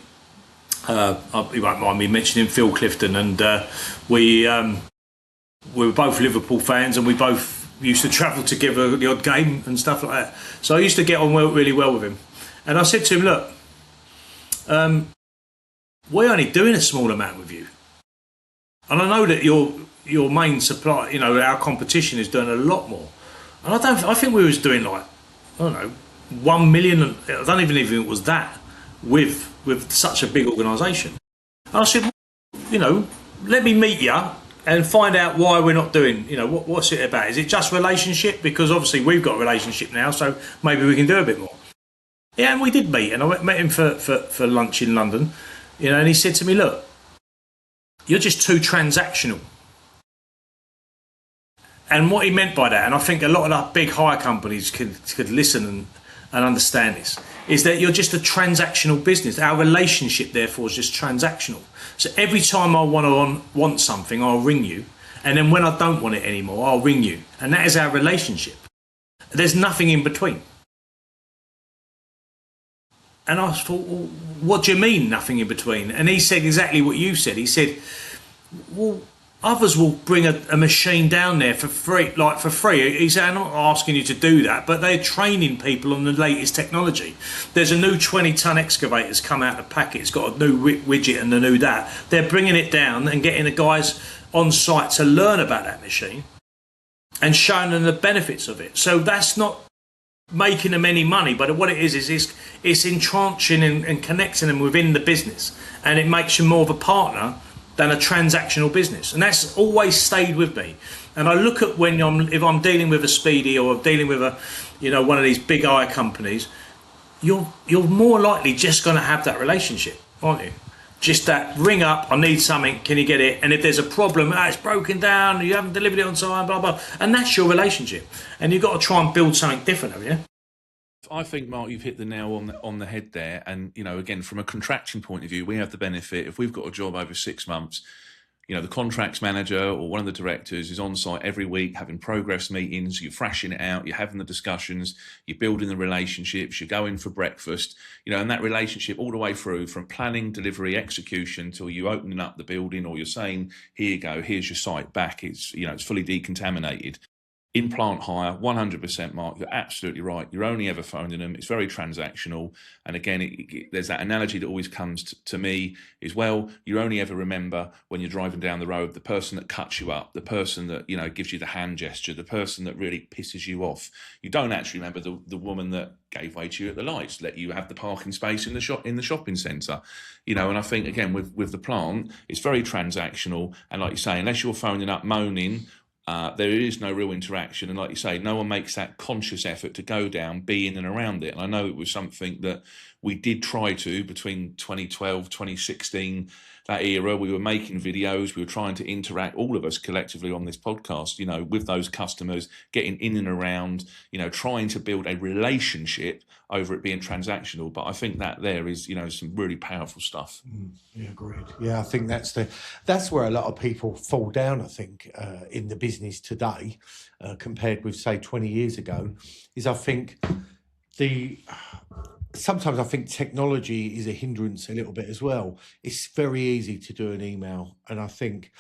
[SPEAKER 1] You won't mind me mentioning Phil Clifton, and we were both Liverpool fans, and we both used to travel together the odd game and stuff like that. So I used to get on really well with him. And I said to him, look, we're only doing a small amount with you. And I know that your main supply, our competition is doing a lot more. And I think we was doing like, I don't know, 1 million, I don't even think it was that, with such a big organisation. And I said, let me meet you and find out why we're not doing, what's it about? Is it just relationship? Because obviously we've got a relationship now, so maybe we can do a bit more. Yeah, and we did meet, and I met him for lunch in London, and he said to me, look, you're just too transactional. And what he meant by that, and I think a lot of the big hire companies could listen and understand this, is that you're just a transactional business. Our relationship, therefore, is just transactional. So every time I want something, I'll ring you. And then when I don't want it anymore, I'll ring you. And that is our relationship. There's nothing in between. And I thought, well, what do you mean, nothing in between? And he said exactly what you said. He said, well, others will bring a machine down there for free, He said, I'm not asking you to do that, but they're training people on the latest technology. There's a new 20-ton excavator that's come out of the packet. It's got a new widget and a new that. They're bringing it down and getting the guys on site to learn about that machine and showing them the benefits of it. So that's not making them any money, but what it is it's entrenching and connecting them within the business, and it makes you more of a partner than a transactional business. And that's always stayed with me. And I look at if I'm dealing with a Speedy or I'm dealing with one of these big hire companies, you're more likely just going to have that relationship, aren't you? Just that ring up, I need something, can you get it? And if there's a problem, it's broken down, you haven't delivered it on time, blah, blah. And that's your relationship. And you've got to try and build something different, haven't you?
[SPEAKER 3] I think, Mark, you've hit the nail on the head there. And, again, from a contracting point of view, we have the benefit, if we've got a job over 6 months, the contracts manager or one of the directors is on site every week having progress meetings, you're thrashing it out, you're having the discussions, you're building the relationships, you're going for breakfast, and that relationship all the way through from planning, delivery, execution till you opening up the building, or you're saying, here you go, here's your site back, it's fully decontaminated. In plant hire, 100%, Mark, you're absolutely right. You're only ever phoning them. It's very transactional. And again, there's that analogy that always comes to me is, well, you only ever remember when you're driving down the road, the person that cuts you up, the person that, gives you the hand gesture, the person that really pisses you off. You don't actually remember the woman that gave way to you at the lights, let you have the parking space in the shopping centre. And I think, again, with the plant, it's very transactional. And like you say, unless you're phoning up moaning, there is no real interaction, and like you say, no one makes that conscious effort to go down, be in and around it. And I know it was something that we did try to between 2012, 2016, that era. We were making videos, we were trying to interact, all of us collectively on this podcast, with those customers, getting in and around, trying to build a relationship over it being transactional. But I think that there is, some really powerful stuff.
[SPEAKER 2] Yeah, agreed. Yeah, I think that's where a lot of people fall down, I think, in the business today, compared with, say, 20 years ago, is I think sometimes I think technology is a hindrance a little bit as well. It's very easy to do an email. And I think,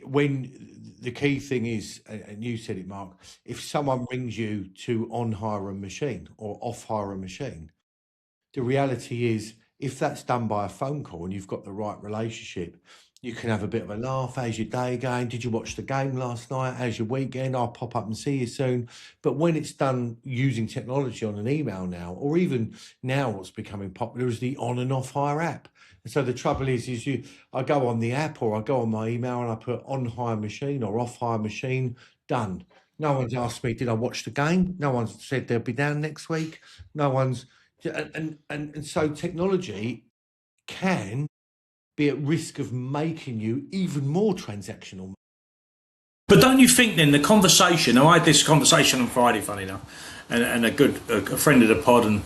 [SPEAKER 2] when the key thing is, and you said it, Mark, if someone rings you to on hire a machine or off hire a machine, the reality is, if that's done by a phone call and you've got the right relationship, you can have a bit of a laugh. How's your day going? Did you watch the game last night? How's your weekend? I'll pop up and see you soon. But when it's done using technology on an email now, or even now what's becoming popular is the on and off hire app. And so the trouble is I go on the app or I go on my email and I put on hire machine or off hire machine, done. No one's asked me, did I watch the game? No one's said they'll be down next week. No one's, and so technology can be at risk of making you even more transactional.
[SPEAKER 1] But don't you think then the conversation? I had this conversation on Friday, funny enough, and a friend of the pod, and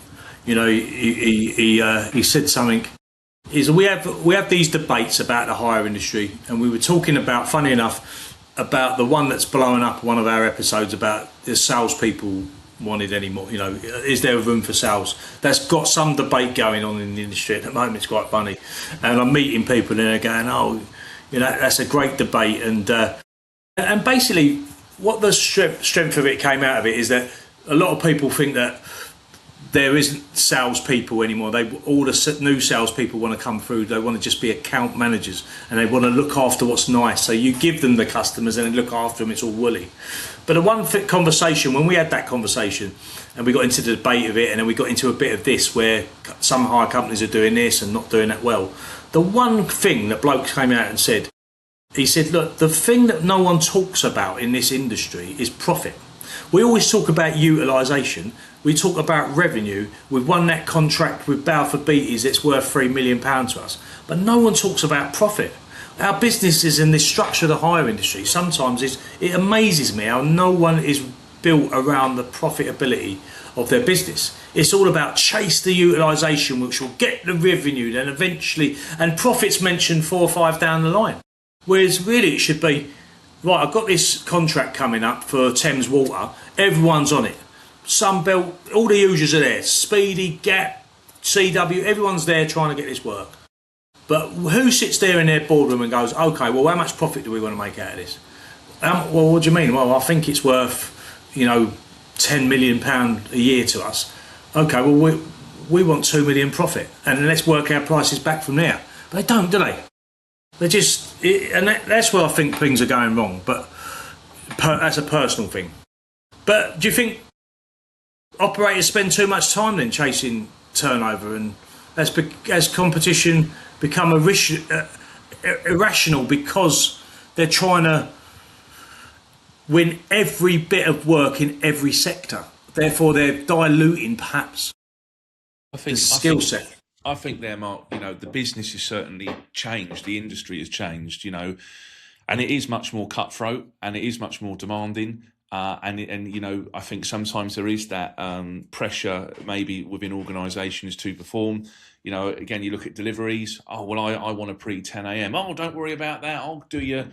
[SPEAKER 1] you know, he said something. Is we have these debates about the hire industry, and we were talking about, funny enough, about the one that's blowing up, one of our episodes about the salespeople wanted anymore. You know, is there room for sales? That's got some debate going on in the industry at the moment. It's quite funny, and I'm meeting people and they're going, "Oh, you know, that's a great debate." And basically, what the strength of it came out of it is that a lot of people think that there isn't salespeople anymore. All the new salespeople want to come through. They want to just be account managers, and they want to look after what's nice. So you give them the customers and they look after them. It's all woolly. But the one conversation, when we had that conversation, and we got into the debate of it, and then we got into a bit of this where some hire companies are doing this and not doing that well. The one thing that bloke came out and said, he said, look, the thing that no one talks about in this industry is profit. We always talk about utilisation. We talk about revenue. We've won that contract with Balfour Beatties. It's worth £3 million to us. But no one talks about profit. Our businesses in this structure of the hire industry, sometimes it amazes me how no one is built around the profitability of their business. It's all about chase the utilisation, which will get the revenue, then eventually, and profits mentioned 4 or 5 down the line. Whereas really it should be, right, I've got this contract coming up for Thames Water, everyone's on it. Sunbelt, all the users are there, Speedy, Gap, CW, everyone's there trying to get this work. But who sits there in their boardroom and goes, okay, well, how much profit do we want to make out of this? Well, what do you mean? Well, I think it's worth, you know, £10 million a year to us. Okay, well, we want 2 million profit, and let's work our prices back from there. But they don't, do they? They just, that's where I think things are going wrong. But that's a personal thing. But do you think operators spend too much time then chasing turnover, and as competition become irrational because they're trying to win every bit of work in every sector? Therefore, they're diluting perhaps the skill set.
[SPEAKER 3] I think there, Mark, you know, the business has certainly changed. The industry has changed, you know, and it is much more cutthroat and it is much more demanding. And you know, I think sometimes there is that pressure maybe within organisations to perform. You know, again, you look at deliveries. Oh, well, I want a pre-10 a.m. Oh, don't worry about that. I'll do your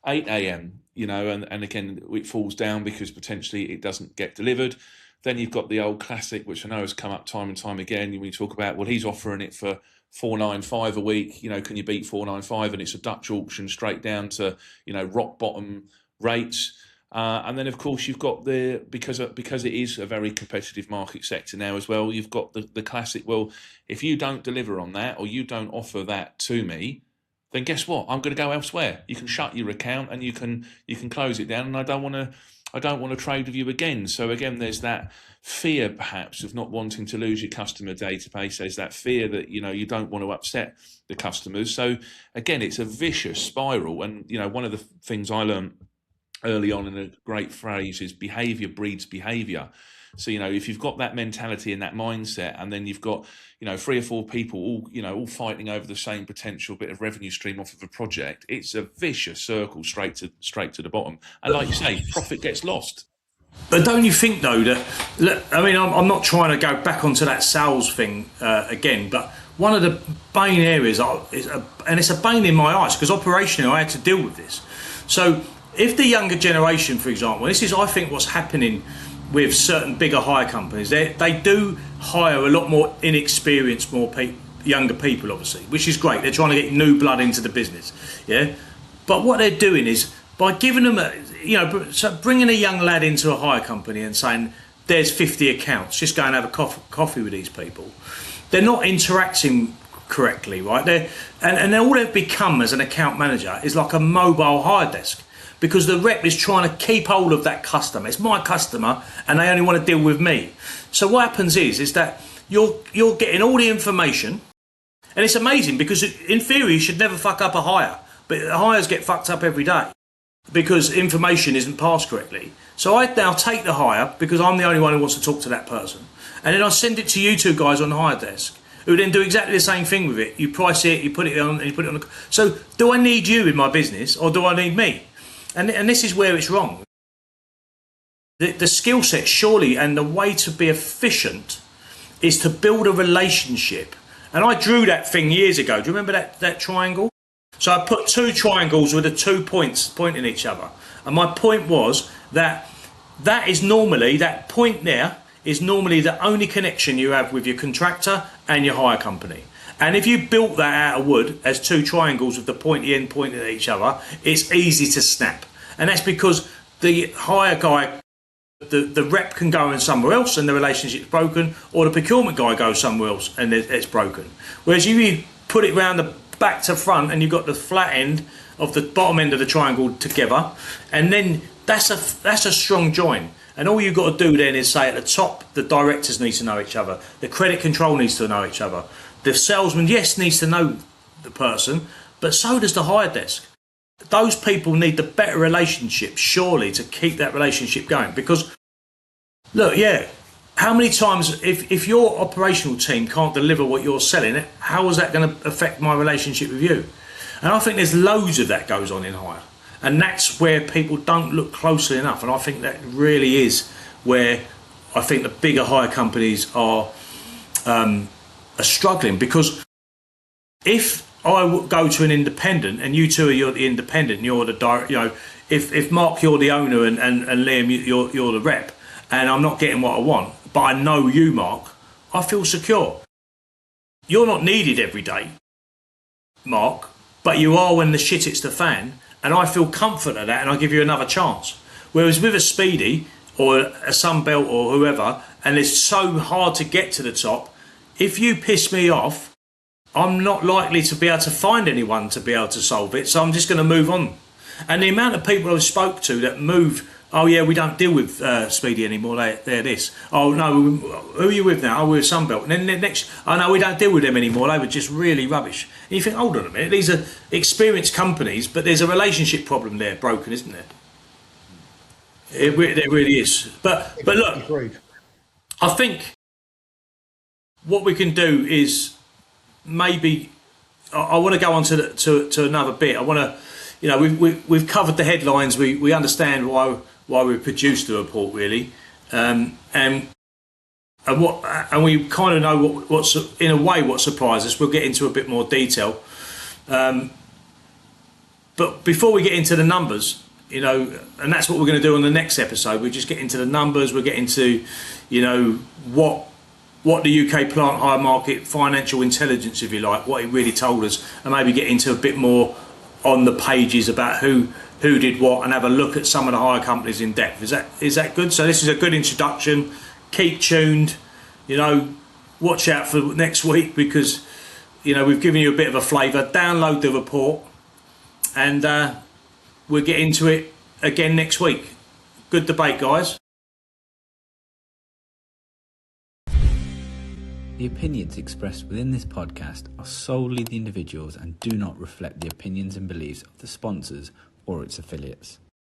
[SPEAKER 3] 8 a.m. You know, and again, it falls down because potentially it doesn't get delivered. Then you've got the old classic, which I know has come up time and time again. When you talk about, well, he's offering it for $495 a week. You know, can you beat $495? And it's a Dutch auction straight down to, you know, rock bottom rates. And then, of course, you've got because it is a very competitive market sector now as well, you've got the classic, well, if you don't deliver on that or you don't offer that to me, then guess what? I'm going to go elsewhere. You can shut your account and you can close it down, and I don't want to trade with you again. So again, there's that fear perhaps of not wanting to lose your customer database. There's that fear that, you know, you don't want to upset the customers. So again, it's a vicious spiral. And, you know, one of the things I learned early on in a great phrase is behavior breeds behavior. So, you know, if you've got that mentality and that mindset, and then you've got, you know, 3 or 4 people all fighting over the same potential bit of revenue stream off of a project, it's a vicious circle straight to the bottom. And like you say, profit gets lost.
[SPEAKER 1] But don't you think though that, I mean, I'm not trying to go back onto that sales thing again, but one of the bane areas and it's a bane in my eyes because operationally I had to deal with this. So if the younger generation, for example, this is, I think, what's happening with certain bigger hire companies, they do hire a lot more inexperienced, younger people, obviously, which is great. They're trying to get new blood into the business, yeah. But what they're doing is by giving them so bringing a young lad into a hire company and saying, there's 50 accounts, just go and have a coffee with these people. They're not interacting correctly, right? And all they've become as an account manager is like a mobile hire desk, because the rep is trying to keep hold of that customer. It's my customer and they only want to deal with me. So what happens is that you're getting all the information, and it's amazing because in theory you should never fuck up a hire, but the hires get fucked up every day because information isn't passed correctly. So I now take the hire because I'm the only one who wants to talk to that person, and then I send it to you two guys on the hire desk who then do exactly the same thing with it. You price it, you put it on, and you put it on. So do I need you in my business or do I need me? And this is where it's wrong. The skill set surely, and the way to be efficient is to build a relationship. And I drew that thing years ago. Do you remember that triangle? So I put two triangles with the 2 points pointing each other. And my point was that that point there is normally the only connection you have with your contractor and your hire company. And if you built that out of wood as two triangles with the pointy end pointing at each other, it's easy to snap. And that's because the hire guy, the rep can go in somewhere else and the relationship's broken, or the procurement guy goes somewhere else and it's broken. Whereas you put it round the back to front and you've got the flat end of the bottom end of the triangle together, and then that's a strong join. And all you've got to do then is say at the top, the directors need to know each other, the credit control needs to know each other, the salesman, yes, needs to know the person, but so does the hire desk. Those people need the better relationship, surely, to keep that relationship going. Because, look, how many times, if your operational team can't deliver what you're selling, how is that going to affect my relationship with you? And I think there's loads of that goes on in hire. And that's where people don't look closely enough. And I think that really is where I think the bigger hire companies are struggling. Because if I go to an independent and you two you're the independent and you're the direct, if Mark, you're the owner and Liam, you're the rep, and I'm not getting what I want, but I know you, Mark, I feel secure. You're not needed every day, Mark, but you are when the shit hits the fan, and I feel comfort at that, and I give you another chance. Whereas with a Speedy or a Sunbelt or whoever, and it's so hard to get to the top, if you piss me off, I'm not likely to be able to find anyone to be able to solve it, so I'm just going to move on. And the amount of people I've spoke to that move, oh yeah, we don't deal with Speedy anymore, they're this. Oh no, who are you with now? Oh, we're with Sunbelt. And then the next, oh no, we don't deal with them anymore, they were just really rubbish. And you think, hold on a minute, these are experienced companies, but there's a relationship problem there, broken, isn't there? There really is. But look,
[SPEAKER 2] Agreed.
[SPEAKER 1] I think what we can do is maybe, I want to go on to another bit. I want to, we've covered the headlines. We understand why we produced the report, really, and we kind of know what's in a way what surprised us. We'll get into a bit more detail, but before we get into the numbers, and that's what we're going to do on the next episode. We just get into the numbers. We'll get into, what the UK plant hire market, financial intelligence, if you like, what it really told us, and maybe get into a bit more on the pages about who did what, and have a look at some of the hire companies in depth. Is that good? So this is a good introduction. Keep tuned. Watch out for next week, because we've given you a bit of a flavour. Download the report, and we'll get into it again next week. Good debate, guys.
[SPEAKER 4] The opinions expressed within this podcast are solely the individuals and do not reflect the opinions and beliefs of the sponsors or its affiliates.